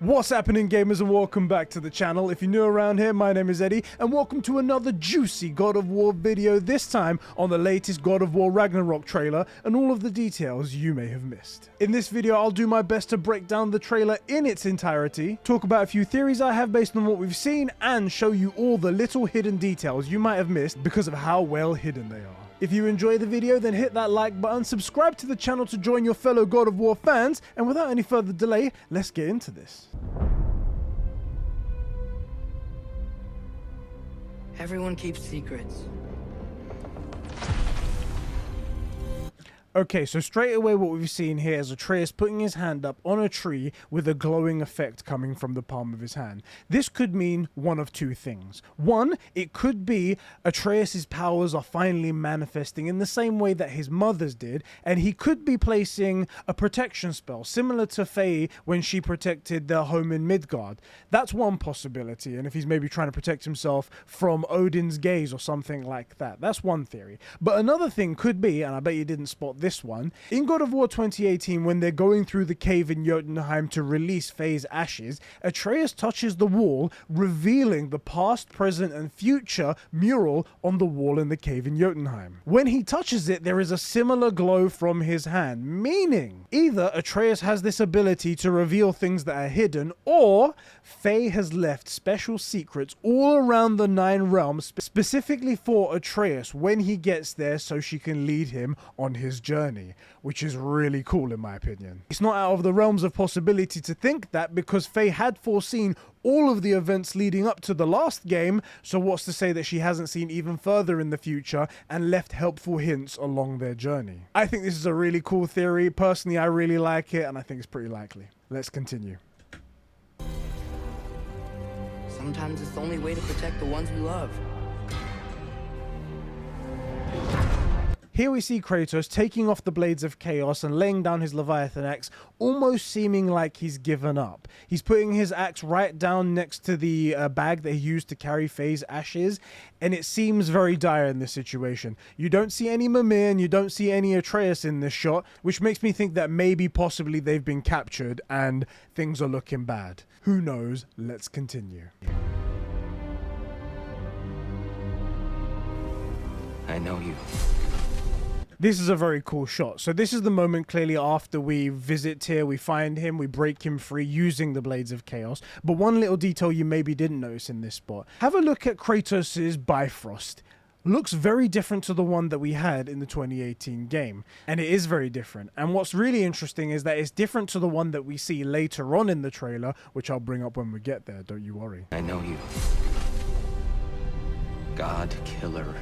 What's happening, gamers, and welcome back to the channel. If you're new around here, my name is Eddie, and welcome to another juicy God of War video, this time on the latest God of War Ragnarok trailer and all of the details you may have missed. In this video, I'll do my best to break down the trailer in its entirety, talk about a few theories I have based on what we've seen, and show you all the little hidden details you might have missed because of how well hidden they are. If you enjoy the video, then hit that like button, subscribe to the channel to join your fellow God of War fans, and without any further delay, let's get into this. Everyone keeps secrets. Okay, so straight away what we've seen here is Atreus putting his hand up on a tree with a glowing effect coming from the palm of his hand. This could mean one of two things. One, it could be Atreus's powers are finally manifesting in the same way that his mother's did, and he could be placing a protection spell, similar to Faye when she protected their home in Midgard. That's one possibility, and if he's maybe trying to protect himself from Odin's gaze or something like that. That's one theory. But another thing could be, and I bet you didn't spot this one, in God of War 2018, when they're going through the cave in Jotunheim to release Faye's ashes, Atreus touches the wall, revealing the past, present, and future mural on the wall in the cave in Jotunheim. When he touches it, there is a similar glow from his hand, meaning either Atreus has this ability to reveal things that are hidden, or Faye has left special secrets all around the Nine Realms specifically for Atreus when he gets there so she can lead him on his journey, which is really cool in my opinion. It's not out of the realms of possibility to think that, because Faye had foreseen all of the events leading up to the last game, so what's to say that she hasn't seen even further in the future and left helpful hints along their journey. I think this is a really cool theory. Personally, I really like it, and I think it's pretty likely. Let's continue. Sometimes it's the only way to protect the ones we love. Here we see Kratos taking off the Blades of Chaos and laying down his Leviathan axe, almost seeming like he's given up. He's putting his axe right down next to the bag that he used to carry Faye's ashes, and it seems very dire in this situation. You don't see any Mimir and you don't see any Atreus in this shot, which makes me think that maybe possibly they've been captured and things are looking bad. Who knows? Let's continue. I know you. This is a very cool shot. So this is the moment clearly after we visit Tyr, we find him, we break him free using the Blades of Chaos. But one little detail you maybe didn't notice in this spot. Have a look at Kratos' Bifrost. Looks very different to the one that we had in the 2018 game. And it is very different. And what's really interesting is that it's different to the one that we see later on in the trailer, which I'll bring up when we get there, don't you worry. I know you. God Killer.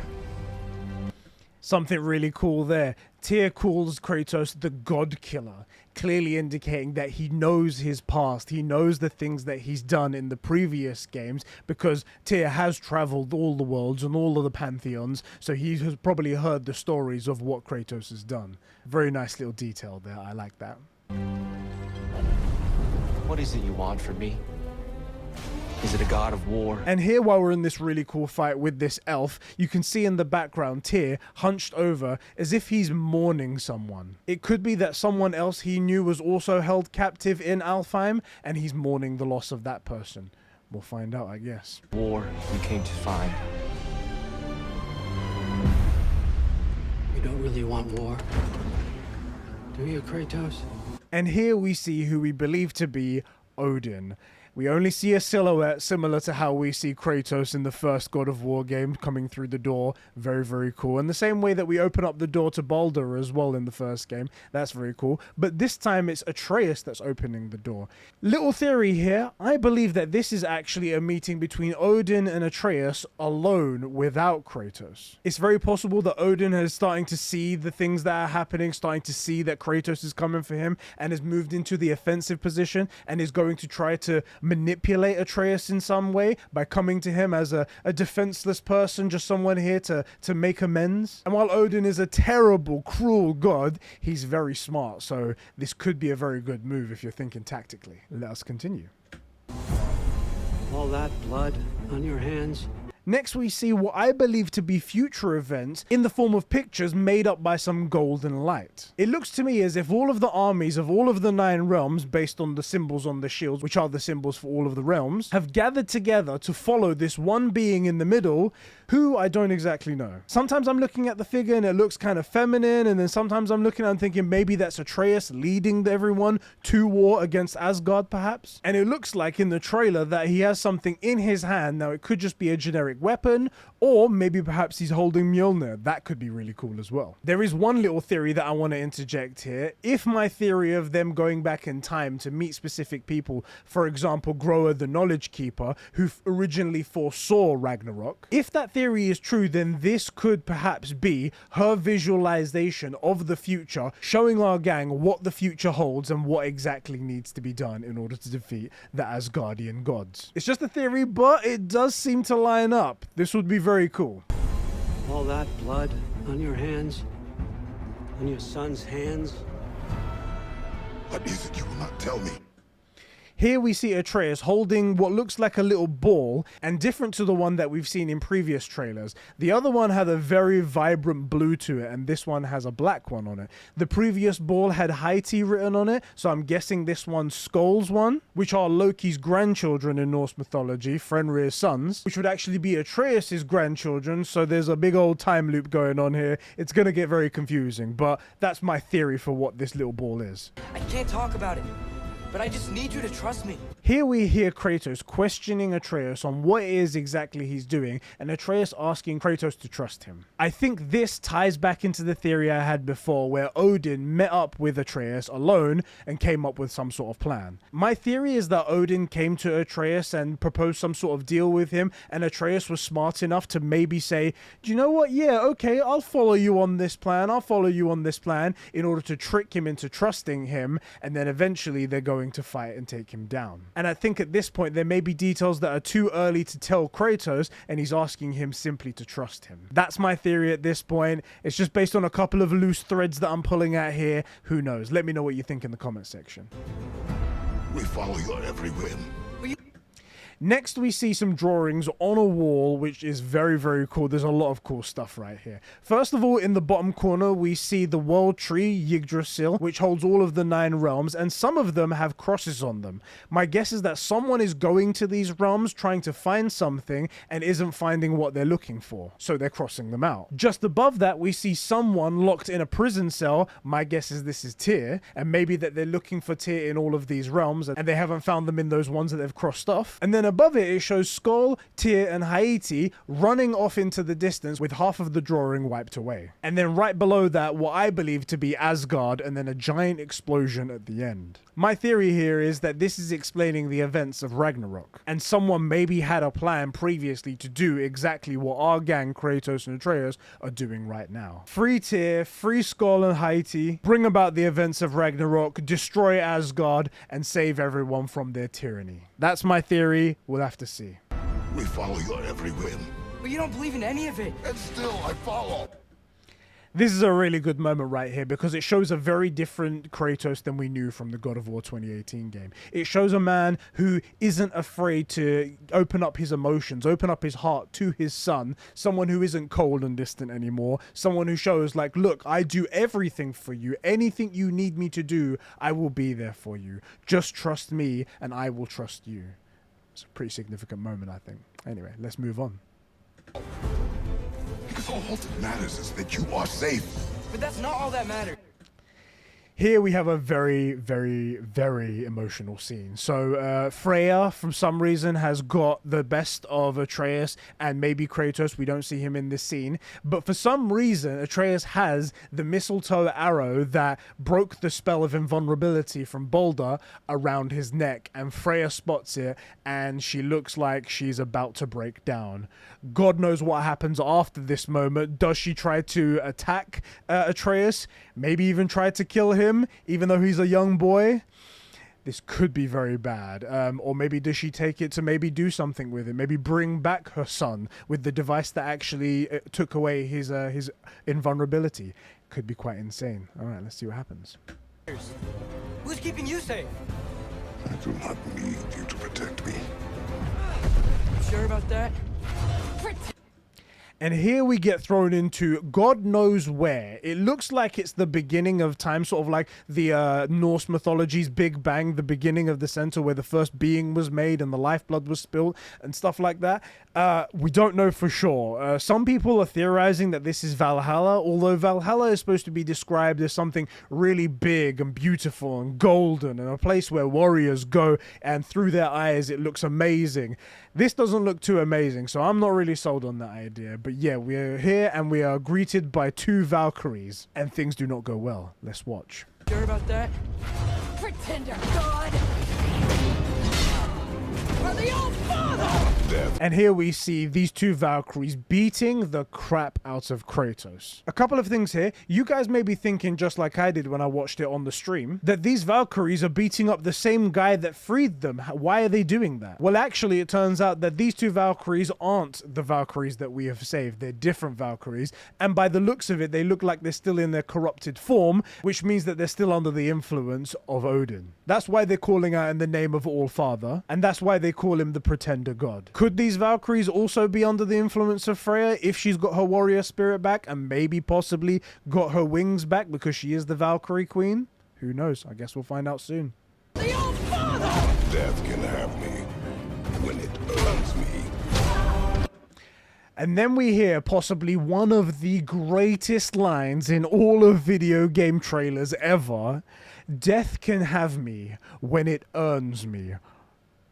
Something really cool there. Tyr calls Kratos the God Killer, clearly indicating that he knows his past. He knows the things that he's done in the previous games, because Tyr has traveled all the worlds and all of the pantheons, so he has probably heard the stories of what Kratos has done. Very nice little detail there. I like that. What is it you want from me? Is it a god of war? And here, while we're in this really cool fight with this elf, you can see in the background Tyr hunched over as if he's mourning someone. It could be that someone else he knew was also held captive in Alfheim, and he's mourning the loss of that person. We'll find out, I guess. War you came to find. You don't really want war, do you, Kratos? And here we see who we believe to be Odin. We only see a silhouette similar to how we see Kratos in the first God of War game coming through the door. Very, very cool. In the same way that we open up the door to Baldur as well in the first game. That's very cool. But this time it's Atreus that's opening the door. Little theory here. I believe that this is actually a meeting between Odin and Atreus alone without Kratos. It's very possible that Odin is starting to see the things that are happening, starting to see that Kratos is coming for him, and has moved into the offensive position and is going to try to manipulate Atreus in some way by coming to him as a defenseless person, just someone here to make amends. And while Odin is a terrible, cruel god, he's very smart, so this could be a very good move if you're thinking tactically. Let us continue. All that blood on your hands? Next, we see what I believe to be future events in the form of pictures made up by some golden light. It looks to me as if all of the armies of all of the 9 realms, based on the symbols on the shields, which are the symbols for all of the realms, have gathered together to follow this one being in the middle, who I don't exactly know. Sometimes I'm looking at the figure and it looks kind of feminine, and then sometimes I'm looking and thinking maybe that's Atreus leading everyone to war against Asgard, perhaps. And it looks like in the trailer that he has something in his hand. Now, it could just be a generic weapon, or maybe perhaps he's holding Mjolnir. That could be really cool as well. There is one little theory that I want to interject here. If my theory of them going back in time to meet specific people, for example, Groa the Knowledge Keeper, who originally foresaw Ragnarok, if that theory is true, then this could perhaps be her visualization of the future, showing our gang what the future holds and what exactly needs to be done in order to defeat the Asgardian gods. It's just a theory, but it does seem to line up. This would be very cool. All that blood on your hands, on your son's hands. What is it you will not tell me? Here we see Atreus holding what looks like a little ball, and different to the one that we've seen in previous trailers. The other one had a very vibrant blue to it, and this one has a black one on it. The previous ball had Haiti written on it, so I'm guessing this one's Skoll's one, which are Loki's grandchildren in Norse mythology, Fenrir's sons, which would actually be Atreus's grandchildren, so there's a big old time loop going on here. It's gonna get very confusing, but that's my theory for what this little ball is. I can't talk about it, but I just need you to trust me. Here we hear Kratos questioning Atreus on what it is exactly he's doing, and Atreus asking Kratos to trust him. I think this ties back into the theory I had before, where Odin met up with Atreus alone and came up with some sort of plan. My theory is that Odin came to Atreus and proposed some sort of deal with him, and Atreus was smart enough to maybe say, do you know what, yeah, okay, I'll follow you on this plan, in order to trick him into trusting him, and then eventually they're going to fight and take him down. And I think at this point there may be details that are too early to tell Kratos, and he's asking him simply to trust him. That's my theory at this point. It's just based on a couple of loose threads that I'm pulling at here. Who knows? Let me know what you think in the comment section. We follow your every whim. Next, we see some drawings on a wall, which is very, very cool. There's a lot of cool stuff right here. First of all, in the bottom corner, we see the world tree, Yggdrasil, which holds all of the 9 realms, and some of them have crosses on them. My guess is that someone is going to these realms trying to find something and isn't finding what they're looking for, so they're crossing them out. Just above that, we see someone locked in a prison cell. My guess is this is Tyr, and maybe that they're looking for Tyr in all of these realms, and they haven't found them in those ones that they've crossed off. And then above it, it shows Skoll, Tyr, and Haiti running off into the distance with half of the drawing wiped away. And then right below that, what I believe to be Asgard, and then a giant explosion at the end. My theory here is that this is explaining the events of Ragnarok, and someone maybe had a plan previously to do exactly what our gang, Kratos and Atreus, are doing right now. Free Tyr, free Skoll and Haiti, bring about the events of Ragnarok, destroy Asgard, and save everyone from their tyranny. That's my theory. We'll have to see. We follow your every whim. But you don't believe in any of it. And still I follow. This is a really good moment right here because it shows a very different Kratos than we knew from the God of War 2018 game. It shows a man who isn't afraid to open up his emotions, open up his heart to his son, someone who isn't cold and distant anymore, someone who shows like, look, I do everything for you. Anything you need me to do, I will be there for you. Just trust me and I will trust you. It's a pretty significant moment, I think. Anyway, let's move on. Because all that matters is that you are safe. But that's not all that matters. Here we have a very, very, very emotional scene. So Freya, from some reason, has got the best of Atreus and maybe Kratos. We don't see him in this scene. But for some reason, Atreus has the mistletoe arrow that broke the spell of invulnerability from Balder around his neck. And Freya spots it, and she looks like she's about to break down. God knows what happens after this moment. Does she try to attack Atreus? Maybe even try to kill him, even though he's a young boy? This could be very bad. Or maybe does she take it to maybe do something with it? Maybe bring back her son with the device that actually took away his invulnerability. Could be quite insane. All right, let's see what happens. Who's keeping you safe? I do not need you to protect me. You sure about that? And here we get thrown into God knows where. It looks like it's the beginning of time, sort of like the Norse mythology's Big Bang, the beginning of the center where the first being was made and the lifeblood was spilled and stuff like that. We don't know for sure. Some people are theorizing that this is Valhalla, although Valhalla is supposed to be described as something really big and beautiful and golden and a place where warriors go and through their eyes it looks amazing. This doesn't look too amazing, so I'm not really sold on that idea. But yeah, we are here and we are greeted by two Valkyries, and things do not go well. Let's watch. Sure about that? Pretender God! For the old father! And here we see these two Valkyries beating the crap out of Kratos. A couple of things here. You guys may be thinking, just like I did when I watched it on the stream, that these Valkyries are beating up the same guy that freed them. Why are they doing that? Well, actually, it turns out that these two Valkyries aren't the Valkyries that we have saved. They're different Valkyries. And by the looks of it, they look like they're still in their corrupted form, which means that they're still under the influence of Odin. That's why they're calling out in the name of All Father, and that's why they call him the Pretender God. Could these Valkyries also be under the influence of Freya if she's got her warrior spirit back and maybe possibly got her wings back because she is the Valkyrie Queen? Who knows? I guess we'll find out soon. The old father! Death can have me when it earns me. And then we hear possibly one of the greatest lines in all of video game trailers ever. Death can have me when it earns me.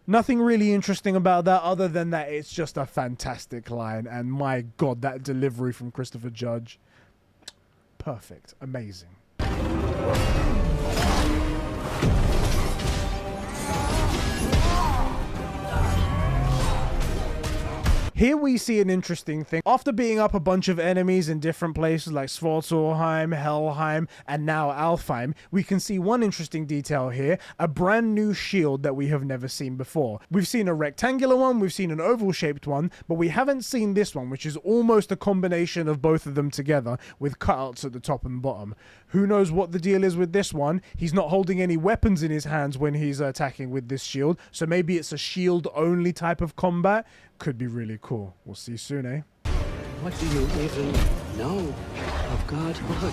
Nothing really interesting about that other than that it's just a fantastic line. And my God, that delivery from Christopher Judge. Perfect. Amazing. Here we see an interesting thing. After beating up a bunch of enemies in different places like Svartalheim, Helheim, and now Alfheim, we can see one interesting detail here, a brand new shield that we have never seen before. We've seen a rectangular one, we've seen an oval-shaped one, but we haven't seen this one, which is almost a combination of both of them together with cutouts at the top and bottom. Who knows what the deal is with this one? He's not holding any weapons in his hands when he's attacking with this shield, so maybe it's a shield-only type of combat. Could be really cool. We'll see soon, eh? What do you even know of godhood?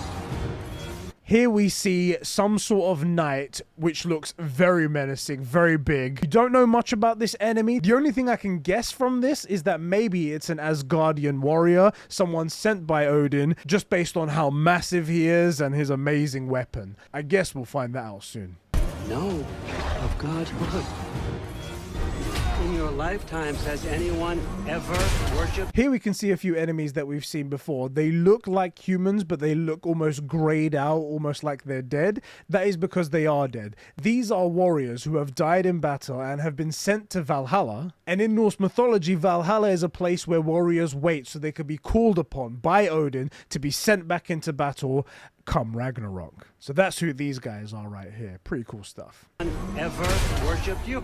Here we see some sort of knight which looks very menacing, very big. You don't know much about this enemy. The only thing I can guess from this is that maybe it's an Asgardian warrior, someone sent by Odin, just based on how massive he is and his amazing weapon. I guess we'll find that out soon. Know of godhood. In your lifetimes, has anyone ever worshipped? Here we can see a few enemies that we've seen before. They look like humans, but they look almost grayed out, almost like they're dead. That is because they are dead. These are warriors who have died in battle and have been sent to Valhalla. And in Norse mythology, Valhalla is a place where warriors wait so they could be called upon by Odin to be sent back into battle come Ragnarok. So that's who these guys are right here. Pretty cool stuff. Ever worshipped you?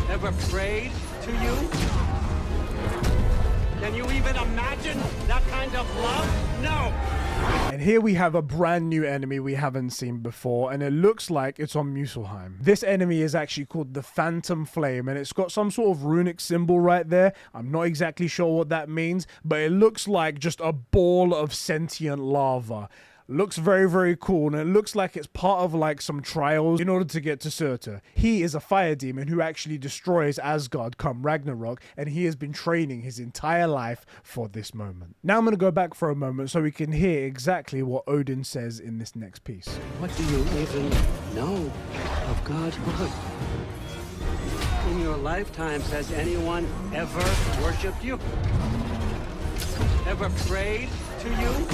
Ever prayed to you? Can you even imagine that kind of love? No! And here we have a brand new enemy we haven't seen before, and it looks like it's on Muspelheim. This enemy is actually called the Phantom Flame, and it's got some sort of runic symbol right there. I'm not exactly sure what that means, but it looks like just a ball of sentient lava. Looks very, very cool, and it looks like it's part of like some trials in order to get to Surtur. He is a fire demon who actually destroys Asgard come Ragnarok, and he has been training his entire life for this moment. Now I'm going to go back for a moment so we can hear exactly what Odin says in this next piece. What do you even know of godhood? In your lifetimes, has anyone ever worshipped you? Ever prayed to you?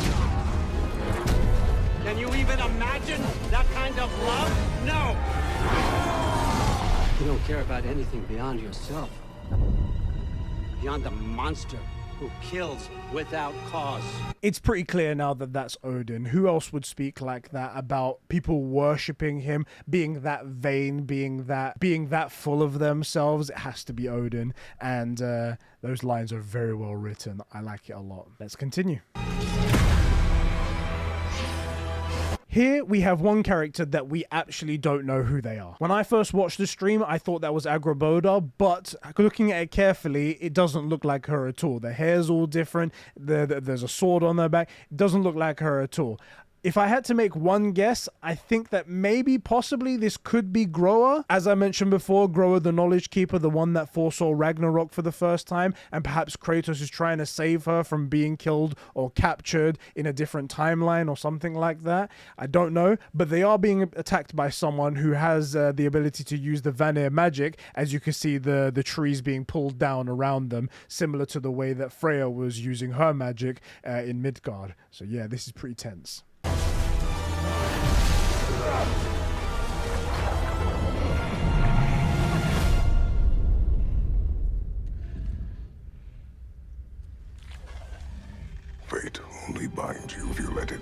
Can you even imagine that kind of love? No! You don't care about anything beyond yourself. Beyond the monster who kills without cause. It's pretty clear now that that's Odin. Who else would speak like that about people worshipping him, being that vain, being that full of themselves? It has to be Odin. And those lines are very well written. I like it a lot. Let's continue. Here we have one character that we actually don't know who they are. When I first watched the stream, I thought that was Agraboda, but looking at it carefully, it doesn't look like her at all. The hair's all different. There's a sword on her back. It doesn't look like her at all. If I had to make one guess, I think that maybe possibly this could be Groa. As I mentioned before, Groa the Knowledge Keeper, the one that foresaw Ragnarok for the first time, and perhaps Kratos is trying to save her from being killed or captured in a different timeline or something like that. I don't know, but they are being attacked by someone who has the ability to use the Vanir magic. As you can see, the trees being pulled down around them, similar to the way that Freya was using her magic in Midgard. So yeah, this is pretty tense. Fate only binds you if you let it.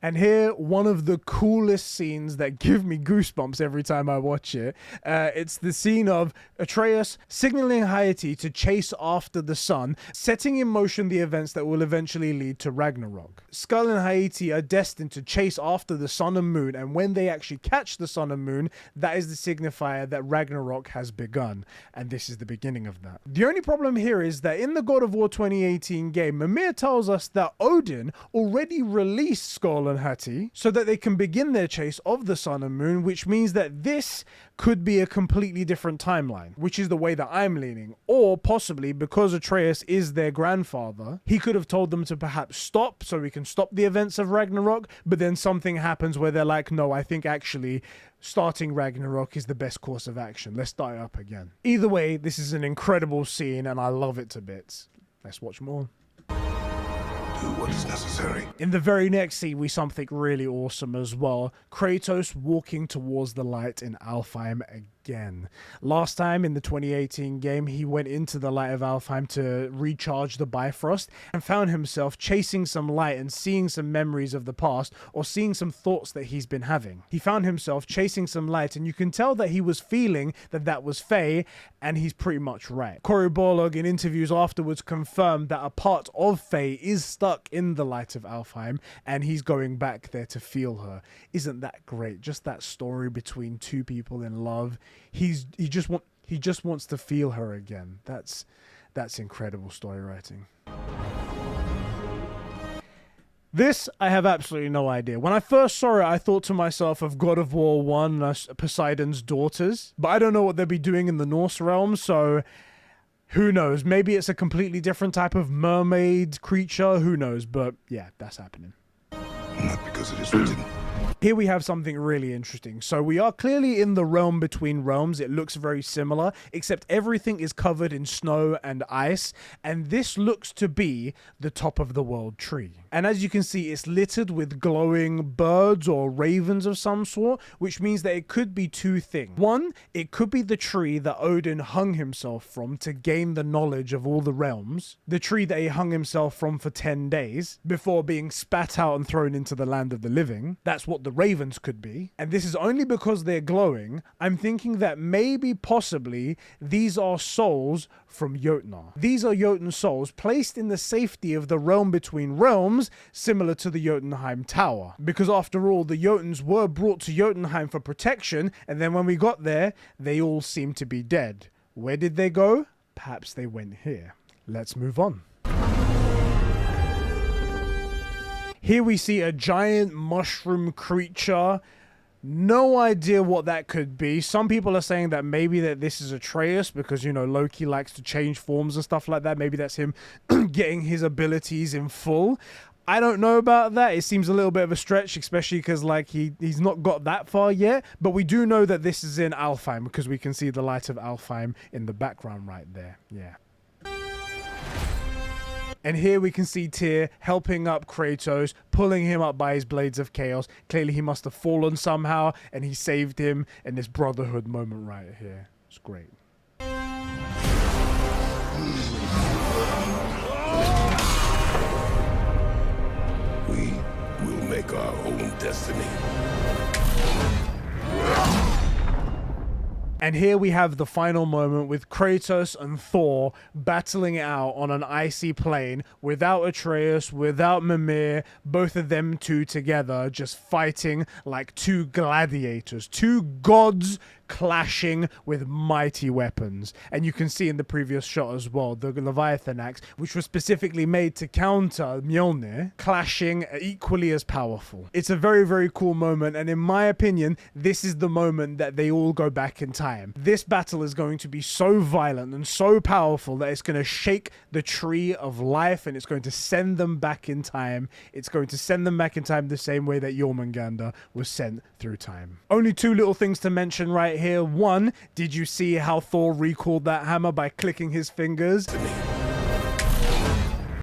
And here, one of the coolest scenes that give me goosebumps every time I watch it. It's the scene of Atreus signaling Haiti to chase after the sun, setting in motion the events that will eventually lead to Ragnarok. Skull and Haiti are destined to chase after the sun and moon, and when they actually catch the sun and moon, that is the signifier that Ragnarok has begun. And this is the beginning of that. The only problem here is that in the God of War 2018 game, Mimir tells us that Odin already released Skull and Hati so that they can begin their chase of the sun and moon, which means that this could be a completely different timeline, which is the way that I'm leaning. Or possibly because Atreus is their grandfather, he could have told them to perhaps stop so we can stop the events of Ragnarok, but then something happens where they're like, no, I think actually starting Ragnarok is the best course of action. Let's start it up again. Either way, this is an incredible scene and I love it to bits. Let's watch more. Do what is necessary. In the very next scene, we see something really awesome as well. Kratos walking towards the light in Alfheim again. Last time in the 2018 game, he went into the light of Alfheim to recharge the Bifrost and found himself chasing some light and seeing some memories of the past, or seeing some thoughts that he's been having. He found himself chasing some light, and you can tell that he was feeling that that was Faye, and he's pretty much right. Cory Barlog in interviews afterwards confirmed that a part of Faye is stuck in the light of Alfheim, and he's going back there to feel her. Isn't that great? Just that story between two people in love. He just wants to feel her again. That's incredible story writing. This, I have absolutely no idea. When I first saw it, I thought to myself of God of War 1, Poseidon's daughters, but I don't know what they'll be doing in the Norse realm, so who knows? Maybe it's a completely different type of mermaid creature, who knows, but yeah, that's happening. Not because it is written. Here we have something really interesting. So we are clearly in the realm between realms. It looks very similar, except everything is covered in snow and ice. And this looks to be the top of the world tree. And as you can see, it's littered with glowing birds or ravens of some sort, which means that it could be two things. One, it could be the tree that Odin hung himself from to gain the knowledge of all the realms. The tree that he hung himself from for 10 days before being spat out and thrown into the land of the living. That's what the ravens could be. And this is only because they're glowing. I'm thinking that maybe possibly these are souls from Jotnar. These are Jotun souls placed in the safety of the realm between realms, similar to the Jotunheim Tower. Because after all, the Jotuns were brought to Jotunheim for protection, and then when we got there, they all seemed to be dead. Where did they go? Perhaps they went here. Let's move on. Here we see a giant mushroom creature. No idea what that could be. Some people are saying that maybe that this is Atreus because, you know, Loki likes to change forms and stuff like that. Maybe that's him getting his abilities in full. I don't know about that. It seems a little bit of a stretch, especially because like he's not got that far yet. But we do know that this is in Alfheim because we can see the light of Alfheim in the background right there. Yeah. And here we can see Tyr helping up Kratos, pulling him up by his blades of chaos. Clearly he must have fallen somehow, and he saved him in this brotherhood moment right here. It's great. We will make our own destiny. And here we have the final moment with Kratos and Thor battling it out on an icy plain without Atreus, without Mimir, both of them two together just fighting like two gladiators, two gods clashing with mighty weapons. And you can see in the previous shot as well, the Leviathan axe, which was specifically made to counter Mjolnir, clashing equally as powerful. It's a very, very cool moment, and in my opinion, this is the moment that they all go back in time. This battle is going to be so violent and so powerful that it's going to shake the tree of life, and it's going to send them back in time. It's going to send them back in time the same way that Jormungandr was sent through time. Only two little things to mention right here. One, did you see how Thor recalled that hammer by clicking his fingers?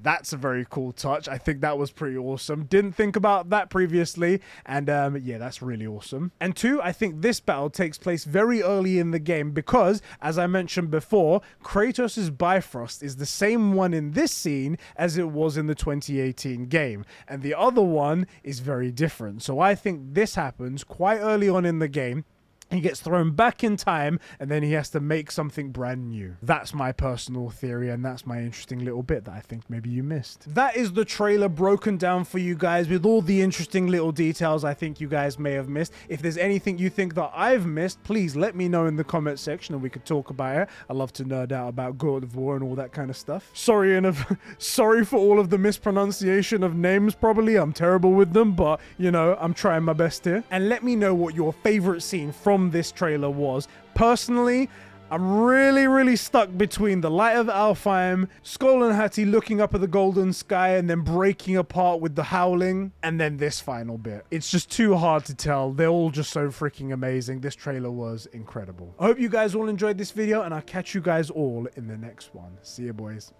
That's a very cool touch. I think that was pretty awesome. Didn't think about that previously, and yeah, that's really awesome. And two, I think this battle takes place very early in the game because, as I mentioned before, Kratos' Bifrost is the same one in this scene as it was in the 2018 game, and the other one is very different. So I think this happens quite early on in the game. He gets thrown back in time, and then he has to make something brand new. That's my personal theory, and that's my interesting little bit that I think maybe you missed. That is the trailer broken down for you guys with all the interesting little details I think you guys may have missed. If there's anything you think that I've missed, please let me know in the comment section and we could talk about it. I love to nerd out about God of War and all that kind of stuff. Sorry, sorry for all of the mispronunciation of names probably. I'm terrible with them, but you know, I'm trying my best here. And let me know what your favorite scene from this trailer was. Personally, I'm really stuck between the Light of Alfheim, Skoll and Hati looking up at the golden sky and then breaking apart with the howling, and then this final bit. It's just too hard to tell. They're all just so freaking amazing. This trailer was incredible. I hope you guys all enjoyed this video, and I'll catch you guys all in the next one. See you, boys.